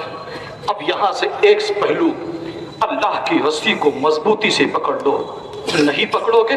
اب یہاں سے ایک پہلو اللہ کی رسی کو مضبوطی سے پکڑ لو، نہیں پکڑو گے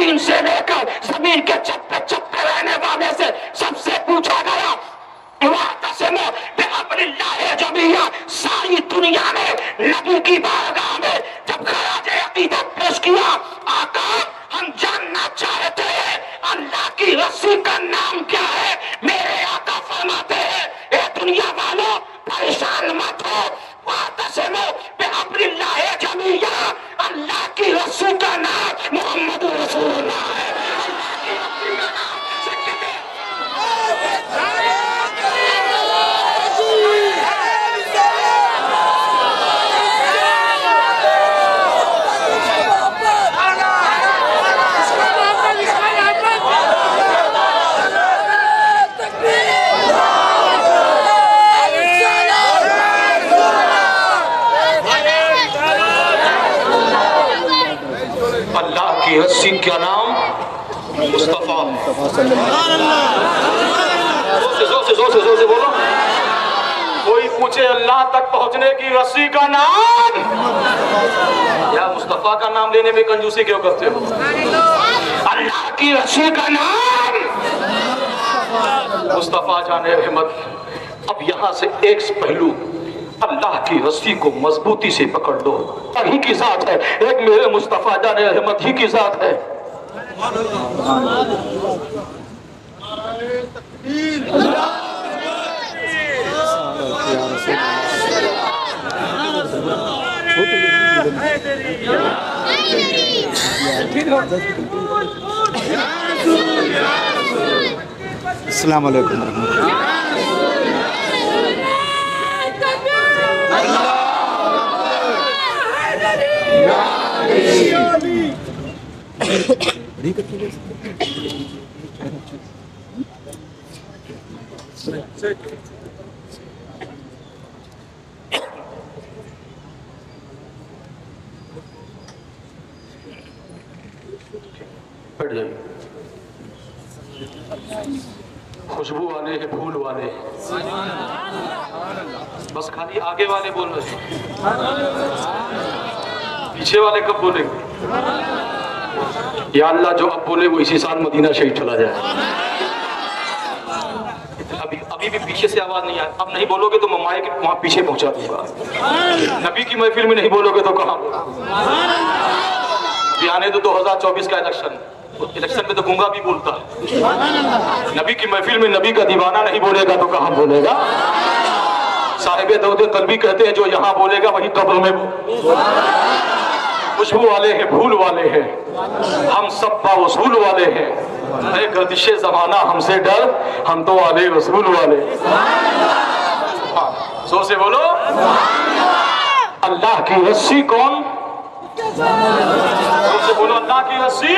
زمین سے لے کر زمین کے چپے چپے رہنے والے سے سب سے پوچھا گیا واعتصموا بحبل اللہ جمیعا، ساری دنیا نے نبی کی بارگاہ میں جب خراج عقیدت پیش کیا، آقا ہم جاننا چاہتے ہیں اللہ کی رسی کا نام کیا ہے؟ میرے آقا فرماتے ہیں اے دنیا والوں پریشان مت ہو، واعتصموا بحبل اللہ جمیعا، اللہ کی رسی کا نام محمد رسول اللہ ہے۔ اللہ کی رسی کا نام رسی کیا نام؟ مصطفیٰ۔ زور سے بولو۔ کوئی پوچھے اللہ تک پہنچنے کی رسی کا نام، یا مصطفیٰ کا نام لینے میں کنجوسی کیوں کرتے ہو؟ اللہ کی رسی کا نام مصطفیٰ جان رحمت۔ اب یہاں سے ایک پہلو، اللہ کی رسی کو مضبوطی سے پکڑ لو، ہی کی ذات ہے، ایک میرے مصطفیٰ جان رحمت ہی کی ذات ہے۔ السلام علیکم ورحمۃ اللہ۔ بیٹھ جائیے۔ خوشبو والے ہیں، پھول والے، بس خالی آگے والے بول رہے ہیں، پیچھے والے کب بولیں گے؟ یا اللہ جو اب بولے وہ اسی سال مدینہ شریف چلا جائے۔ ابھی بھی پیچھے سے آواز نہیں آئی، اب نہیں بولو گے تو میں مائک وہاں پیچھے پہنچا دوں گا۔ نبی کی محفل میں نہیں بولو گے تو کہاں؟ ابھی آنے تو 2024 کا الیکشن میں تو گونگا بھی بولتا ہے۔ نبی کی محفل میں نبی کا دیوانہ نہیں بولے گا تو کہاں بولے گا؟ صاحب دعوت قلبی کہتے ہیں جو یہاں بولے گا وہی قبر میں۔ خوشبو والے ہیں، پھول والے ہیں، ہم سب با وصول والے ہیں، اے گردش زمانہ ہم سے ڈر، ہم تو والے رسول والے۔ زور سے بولو۔ اللہ کی رسی کون؟ زور سے بولو۔ اللہ کی رسی،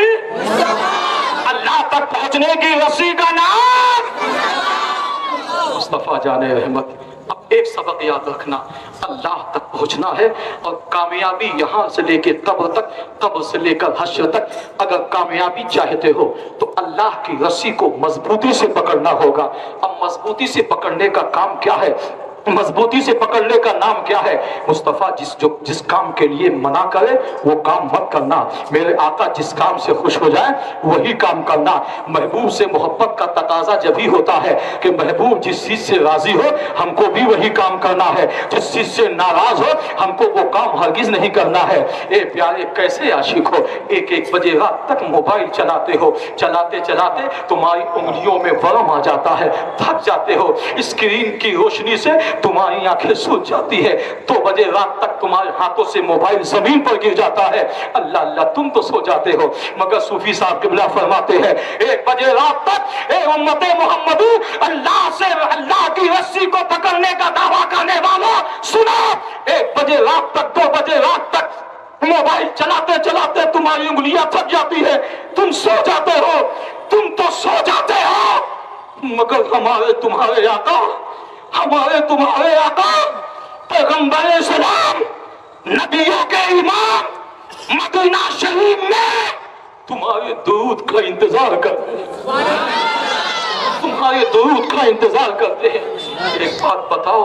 اللہ تک پہنچنے کی رسی کا نام مصطفیٰ جان رحمت۔ اب ایک سبق یاد رکھنا، اللہ تک پہنچنا ہے اور کامیابی یہاں سے لے کے قبر تک، قبر سے لے کر حشر تک اگر کامیابی چاہتے ہو تو اللہ کی رسی کو مضبوطی سے پکڑنا ہوگا۔ اب مضبوطی سے پکڑنے کا کام کیا ہے؟ مضبوطی سے پکڑنے کا نام کیا ہے؟ مصطفیٰ جس کام کے لیے منع کرے وہ کام مت کرنا، میرے آقا جس کام سے خوش ہو جائے وہی کام کرنا۔ محبوب سے محبت کا تقاضا جب ہی ہوتا ہے کہ محبوب جس چیز سے راضی ہو ہم کو بھی وہی کام کرنا ہے، جس چیز سے ناراض ہو ہم کو وہ کام ہرگز نہیں کرنا ہے۔ اے پیارے کیسے عاشق ہو، ایک بجے رات تک موبائل چلاتے ہو، چلاتے چلاتے تمہاری انگلیوں میں ورم آ جاتا ہے، تھک جاتے ہو، اسکرین کی روشنی سے تمہاری آنکھیں سوج جاتی ہے، 2 بجے رات تک تمہارے ہاتھوں سے موبائل زمین پر گر جاتا ہے، اللہ اللہ تم تو سو جاتے ہو، مگر صوفی صاحب قبلہ فرماتے ہیں 1 بجے رات تک اے امت محمدی اللہ سے اللہ کی رسی کو پکڑنے کا دعویٰ کرنے والوں سنو، 1 بجے رات تک 2 بجے رات تک موبائل چلاتے چلاتے تمہاری انگلیاں تھک جاتی ہے، تم سو جاتے ہو، تم تو سو جاتے ہو، مگر ہمارے تمہارے آقا پیغمبر اسلام نبیوں کے امام مدینہ شریف میں تمہارے درود کا انتظار کرتے ہیں، تمہارے درود کا انتظار کرتے ہیں۔ ایک بات بتاؤ،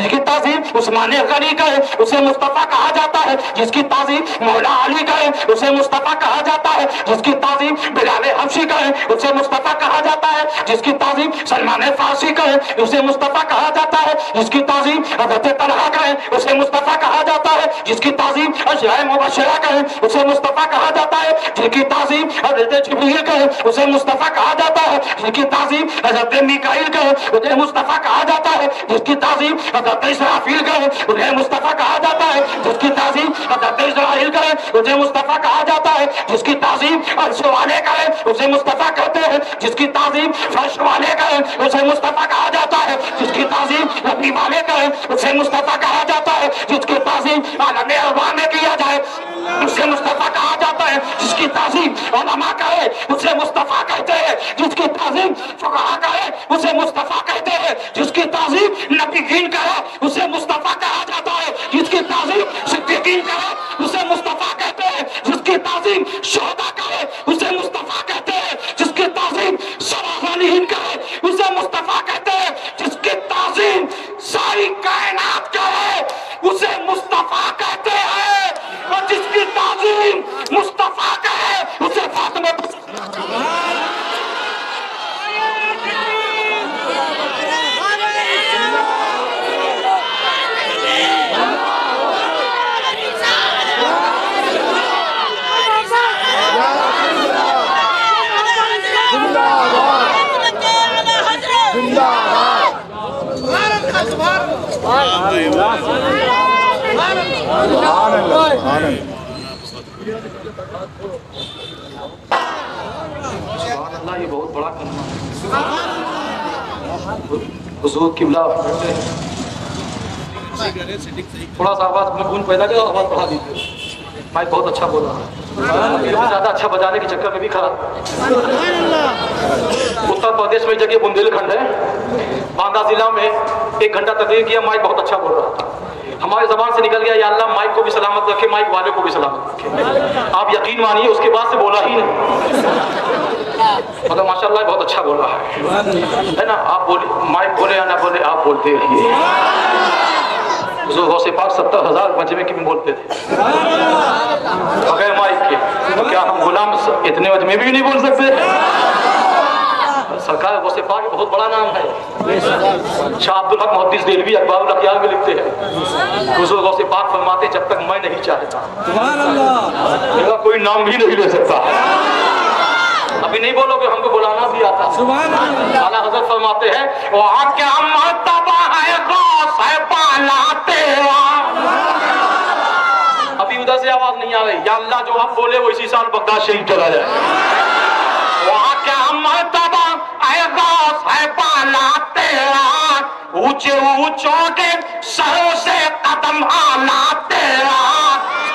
جس کی تعظیم عثمان غنی کرے اسے مصطفیٰ کہا جاتا ہے، جس کی تعظیم مولا علی کرے اسے مصطفیٰ کہا جاتا ہے، جس کی تعظیم بلال حبشی کرے اسے مصطفیٰ کہا جاتا ہے، جس کی تعظیم سلمان فارسی کرے اسے مصطفیٰ کہا جاتا ہے، جس کی تعظیم حضرت طلحہ کرے اسے مصطفیٰ کہا جاتا ہے، جس کی تعظیم عشرہ مبشرہ کرے اسے مصطفیٰ کہا جاتا ہے، جس کی تعظیم حضرت جبریل کرے اسے مصطفیٰ کہا جاتا ہے، جس کی تعظیم حضرت میکائیل کرے اسے مصطفیٰ کہا جاتا ہے، جس کی تعظیم حضرت اسرافیل کرے انہیں مصطفیٰ کہا جاتا ہے، جس کی تعظیم حضرت اسرائیل کرے اسے مصطفیٰ کہا جاتا ہے، جس کی تعظیم عرش والے کرے اسے مصطفیٰ کہتے ہیں، جس کی تعظیم فرش والے کرے اسے مصطفیٰ کہا جاتا ہے، جس کی تعظیم نبی والے کرے اسے مصطفیٰ کہا جاتا ہے، جس کی تعظیم عالم ارواح میں کیا جائے اسے مصطفیٰ کہا جاتا ہے، جس کی تعظیم علماء کرے اسے مصطفیٰ کہتے ہیں، جس کی تعظیم فقہاء کرے اسے مصطفیٰ کہتے ہیں، جس کی تعظیم نبیین کرے اسے مصطفیٰ کہا جاتا ہے، جس کی تعظیم صدیقین کرے اسے مصطفیٰ کہتے ہیں، جس کی تعظیم شہداء کرے اسے مصطفیٰ کہتے ہیں، جس کی تعظیم صالحین کرے اسے مصطفیٰ کہتے ہیں، جس کی تعظیم ساری کائنات کرے اسے مصطفیٰ کہتے ہیں، اور جس کی تعظیم مصطفیٰ کرے اسے فاطمہ یہ بہت بڑا کلمہ حضور قبلہ تھوڑا سا آواز میں گونج پیدا کیا، آواز بڑھا دیجیے، مائک بہت اچھا بول رہا ہے، زیادہ اچھا بجانے کے چکر میں بھی خراب۔ اتر پردیش میں جگہ بندیل کھنڈ ہے، باندہ ضلع میں 1 گھنٹہ تقریر کیا، مائک بہت اچھا بول رہا تھا، ہمارے زبان سے نکل گیا یا اللہ مائک کو بھی سلامت رکھے، مائک والے کو بھی سلامت رکھے۔ آپ یقین مانیے اس کے بعد سے بولا ہی نہیں، مگر ماشاءاللہ بہت اچھا بول رہا ہے نا۔ آپ بولے، مائک بولے یا نہ بولے، آپ بولتے رہیے۔ حضور غوث پاک 70,000 مجمع کی بھی بولتے تھے بغیر مائک کے، تو کیا ہم غلام اتنے مجمع بھی نہیں بول سکتے؟ سرکار غوث پاک بہت بڑا نام ہے۔ شاہ عبدالحق محدث دہلوی اخبار الاخیار میں لکھتے ہیں، حضور غوث پاک فرماتے جب تک میں نہیں چاہتا میرا کوئی نام بھی نہیں لے سکتا۔ ابھی نہیں بولو کہ ہم کو بلانا بھی آتا۔ اعلیٰ حضرت فرماتے ہیں وہاں کیا مرتبہ ہے غوث ہے بالا تیرا۔ ابھی ادھر سے آواز نہیں آ رہی، یا اللہ جو آپ بولے وہ اسی سال بغداد شہید چلا جائے۔ وہاں کیا مرتبہ ہے غوث ہے بالا تیرا، اونچے اونچوں کے سروں سے قدم آلہ تیرا،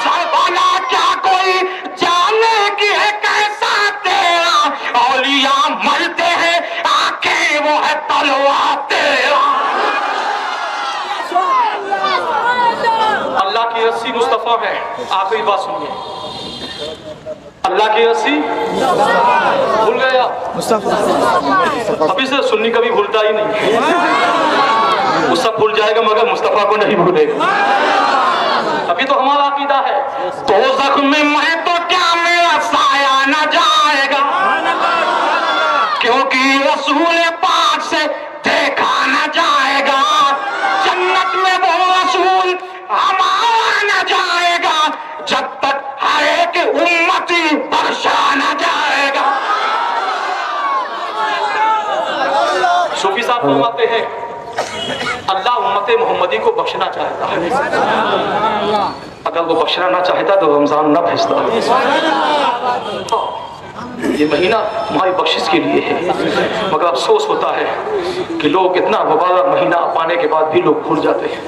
سر بالا کیا کوئی جانے کی ہے کیسا تیرا، اولیاء مرتے ہیں آنکھیں وہ ہے تلوار تیرا۔ اللہ کی رسی مصطفیٰ ہے، آخری بات سنیے، اللہ کی رسی بھول گیا، ابھی سے سنی کبھی بھولتا ہی نہیں، وہ سب بھول جائے گا مگر مصطفیٰ کو نہیں بھولے گا۔ ابھی تو ہمارا عقیدہ ہے تو زخم میں تو کیا میرا سایہ نہ جائے گا، کیونکہ رسول پاک سے دیکھا نہ جائے گا، جنت میں وہ رسول ہمارا نہ جائے گا جب تک ہر ایک امتی بخشا نہ جائے گا۔ صوفی صاحب فرماتے ہیں اللہ امت محمدی کو بخشنا چاہتا ہے، اگر وہ بخشنا نہ چاہتا تو رمضان نہ بھیجتا۔ یہ مہینہ ہماری بخشش کے لیے ہے، مگر افسوس ہوتا ہے کہ لوگ اتنا مبارک مہینہ پانے کے بعد بھی لوگ بھول جاتے ہیں۔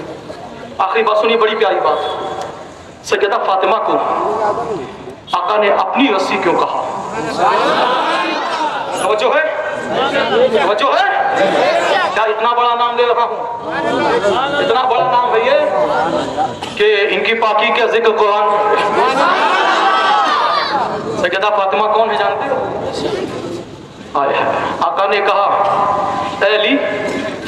آخری بات سنیے، بڑی پیاری بات، سیدہ فاطمہ کو آقا نے اپنی رسی کیوں کہا؟ توجہ ہے؟ توجہ ہے؟ کیا اتنا بڑا نام لے رہا ہوں؟ اتنا بڑا نام ہے یہ کہ ان کی پاکی کا ذکر قرآن۔ سیدہ فاطمہ کون ہے جانتے ہو؟ آقا نے کہا اے علی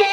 2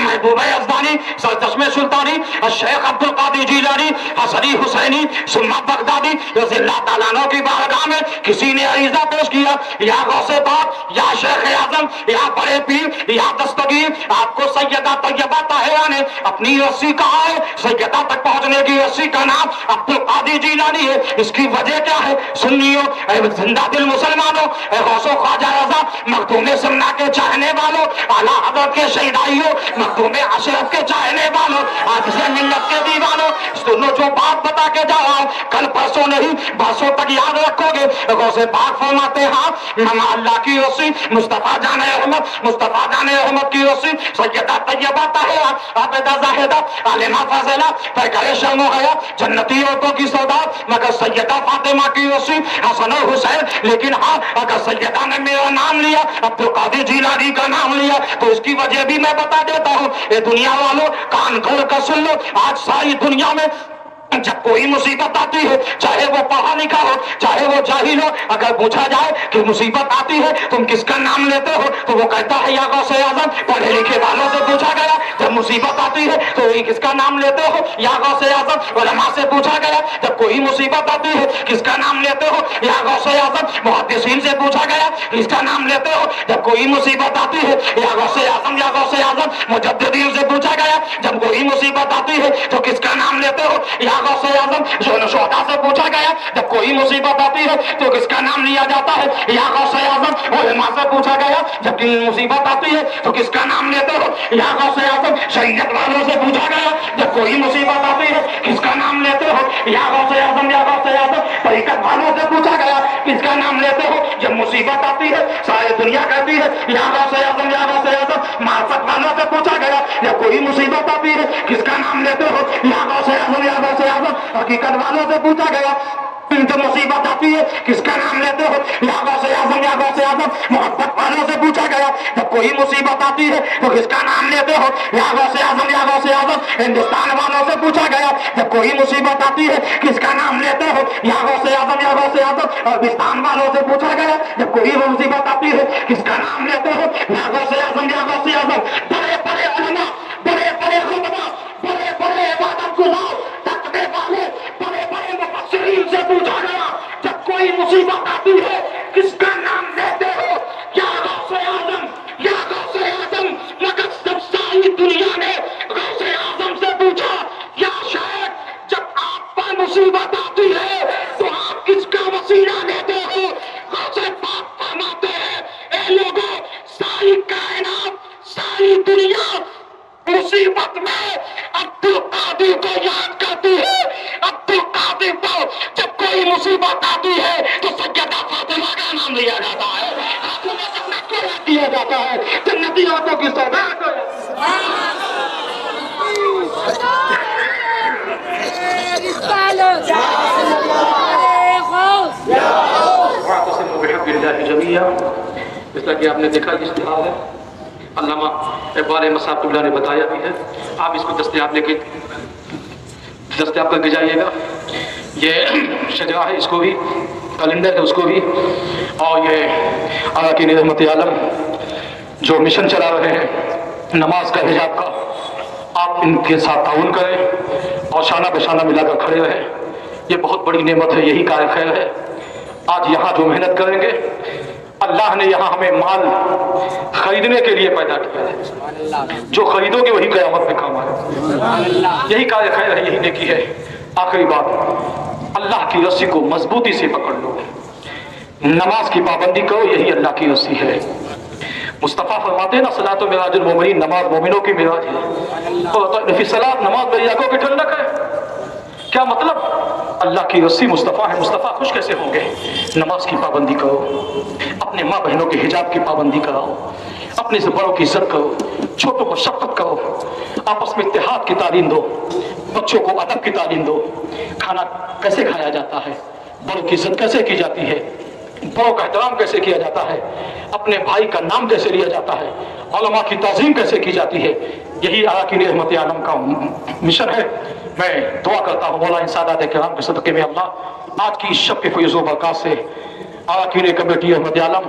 محبوب یزدانی سرچشمہ سلطانی الشیخ عبدالقادر جیلانی حسنی حسینی ثم بغدادی رضی اللہ تعالیٰ عنہ کی بارگاہ میں کسی نے عریضہ پیش کیا، یا غوث پاک، یا شیخ اعظم، یا بڑے پیر، یا دستگیر، آپ کو سیدہ طیبہ طاہرہ نے اپنی رسی کہا ہے، سیدہ تک پہنچنے کی رسی کا نام عبدالقادر جیلانی ہے، اس کی وجہ کیا ہے؟ سنیوں، اے زندہ دل مسلمانوں، اے غوث و خواجہ رضا مخدوم سمنا کے چاہنے والوں، اعلیٰ حضرت کے شہدائیوں، مخدوم اشرف کے چاہنے والوں، آج سے ملت کے دیوانوں، سنو جو بات بتا کے جا رہا ہوں، کل پرسوں نہیں برسوں تک یاد رکھو گے۔ غوث پاک فرماتے ہیں مما اللہ کی رسی، مصطفیٰ جان احمد، مصطفیٰ جان احمد کی رسی، سیدہ طیبہ طاہرہ، عابدہ زاہدہ، عالمہ فاضلہ، پیکر شرم و حیا، جنتی عورتوں کی سعادت، مگر سیدہ فاطمہ کی رسی، حسن و حسین۔ لیکن ہاں اگر سیدہ نے میرا نام لیا، عبدالقادر جیلانی کا نام لیا، تو اس کی وجہ بھی میں بتا دیتا ہوں۔ اے دنیا والوں کان کھول کر سن لو، آج ساری دنیا میں جب کوئی مصیبت آتی ہے، چاہے وہ پڑھا لکھا ہو چاہے وہ جاہل ہو، اگر پوچھا جائے کہ مصیبت آتی ہے تم کس کا نام لیتے ہو، تو وہ کہتا ہے یا غوث اعظم۔ پڑھے لکھے والوں سے پوچھا گیا جب مصیبت آتی ہے تو کس کا نام لیتے ہو، یا غوث اعظم۔ علماء سے پوچھا گیا جب کوئی مصیبت آتی ہے کس کا نام لیتے ہو، یا غوث اعظم۔ محدثین سے پوچھا گیا کس کا نام لیتے ہو جب کوئی مصیبت آتی ہے، یا غوث اعظم یا غوث اعظم۔ مجددین سے پوچھا گیا جب کوئی مصیبت آتی ہے تو کس کا نام لیتے ہو، یا غوث اعظم۔ شہداء سے پوچھا گیا جب کوئی مصیبت آتی ہے تو کس کا نام لیا جاتا ہے، یا غوث اعظم۔ علماء سے پوچھا گیا جب مصیبت آتی ہے تو کس کا نام لیتے ہو، یا غوث اعظم۔ شریعت والوں سے پوچھا گیا جب کوئی مصیبت آتی ہے کس کا نام لیتے ہو، یا غوث اعظم یا غوث اعظم۔ طریقت والوں سے پوچھا گیا کس کا نام لیتے ہو جب مصیبت آتی ہے، ساری دنیا کہتی ہے یا غوث اعظم یا غوث اعظم۔ معرفت والوں سے پوچھا گیا جب کوئی مصیبت آتی ہے کس کا نام لیتے ہو، یا غوث اعظم یا غوث اعظم۔ حقیقت والوں سے پوچھا گیا جب مصیبت آتی ہے کس کا نام لیتے ہو، یا غوث اعظم یا غوث اعظم۔ محبت والوں سے پوچھا گیا جب کوئی مصیبت آتی ہے تو کس کا نام لیتے ہو، یا غوث اعظم یا غوث اعظم۔ ہندوستان والوں سے پوچھا گیا جب کوئی مصیبت آتی ہے کس کا نام لیتے ہو، یا غوث اعظم یا غوث اعظم۔ پاکستان والوں سے پوچھا گیا جب کوئی مصیبت آتی ہے کس کا نام لیتے ہو، یا غوث اعظم یا غوث اعظم۔ بڑے بڑے علماء، بڑے بڑے خطبہ، بڑے بڑے عبادت گزار، تقوی والے، بڑے بڑے مفسرین سے پوچھا گیا جب کوئی مصیبت آتی ہے کس کا نام لیتے ہو، یا غوث اعظم یا غوث اعظم۔ مگر جب ساری دنیا نے غوث اعظم سے پوچھا یا شاید جب آپ پر مصیبت آتی ہے تو آپ کس کا وسیلہ لیتے ہو، غوث پاک فرماتے ہیں اے لوگوں ساری کائنات ساری دنیا مصیبت میں عبدالقادر کو یاد کرتی ہے۔ عبدالقادر کو جب کوئی مصیبت آتی ہے تو سیدہ فاطمہ کا نام لیا جاتا ہے، فاطمہ جنت کو یاد کیا جاتا ہے، جنتی عورتوں کی سعادت کو واعتصموا بحبل اللہ جمیعا۔ اس طرح کہ آپ نے دیکھا اشتہار ہے، علامہ اقبال مصعب اللہ نے بتایا بھی ہے، آپ اس کو دستیاب کر کے جائیے گا۔ یہ شجاع ہے، اس کو بھی کیلنڈر ہے اس کو بھی، اور یہ اراکین رحمت عالم جو مشن چلا رہے ہیں نماز کا حجاب کا، آپ ان کے ساتھ تعاون کریں اور شانہ بشانہ ملا کر کھڑے رہیں۔ یہ بہت بڑی نعمت ہے، یہی کار خیر ہے۔ آج یہاں جو محنت کریں گے، اللہ نے یہاں ہمیں مال خریدنے کے لیے پیدا کیا ہے، جو خریدو گے وہی قیامت میں کام آئے، یہی کار خیر ہے، یہی نیکی ہے۔ آخری بات، اللہ کی رسی کو مضبوطی سے پکڑ لو، نماز کی پابندی کرو، یہی اللہ کی رسی ہے۔ مصطفیٰ فرماتے ہیں نا صلاۃ معراج المومنین، نماز مومنوں کی معراج ہے، اور فی صلاۃ نماز میری آنکھوں کی ٹھنڈک ہے۔ کیا مطلب؟ اللہ کی رسی مصطفیٰ ہے، مصطفیٰ خوش کیسے ہوں گے؟ نماز کی پابندی کرو، اپنے ماں بہنوں کے حجاب کی پابندی کراؤ، اپنے سے بڑوں کی عزت کرو، چھوٹوں کو شفقت کرو، آپس میں اتحاد کی تعلیم دو، بچوں کو ادب کی تعلیم دو، کھانا کیسے کھایا جاتا ہے، بڑوں کی عزت کیسے کی جاتی ہے، بڑوں کا احترام کیسے کیا جاتا ہے، اپنے بھائی کا نام کیسے لیا جاتا ہے، علماء کی تعظیم کیسے کی جاتی ہے، یہی اراکین رحمت عالم کا مشن ہے۔ میں دعا کرتا ہوں مولا ان سادات کرام کے صدقے میں اللہ آج کی اس شب کے فیض و برکات سے اراکین کمیٹی احمد عالم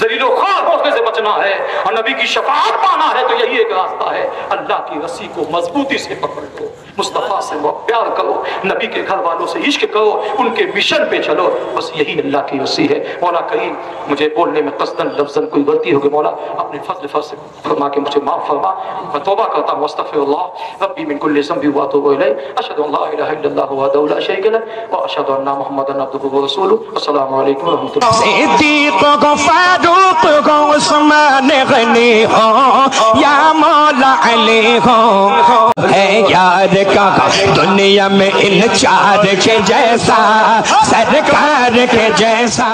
ذلیل و خوار ہونے سے بچنا ہے اور نبی کی شفاعت پانا ہے تو یہی ایک راستہ ہے، اللہ کی رسی کو مضبوطی سے پکڑ لو، مصطفیٰ سے پیار کرو، نبی کے گھر والوں سے عشق کرو، ان کے مشن پہ چلو، بس یہی اللہ کی رسی ہے۔ مولا کریم مجھے بولنے میں قصداً لفظاً کوئی غلطی ہوگی، مولا اپنے فضل فرما کے مجھے معاف فرما، میں توبہ کرتا ہوں، استغفر اللہ ربی من کل ذنب واتوب الیہ، اشہد ان لا الہ الا اللہ وحدہ لا شریک لہ واشہد ان محمدا عبدہ ورسولہ۔ السلام علیکم ورحمۃ اللہ۔ صدیق کو فاروق کو عثمان غنی ہو یا مولا علی ہو، ہے یار کہاں دنیا میں ان چار کے جیسا، سرکار کے جیسا۔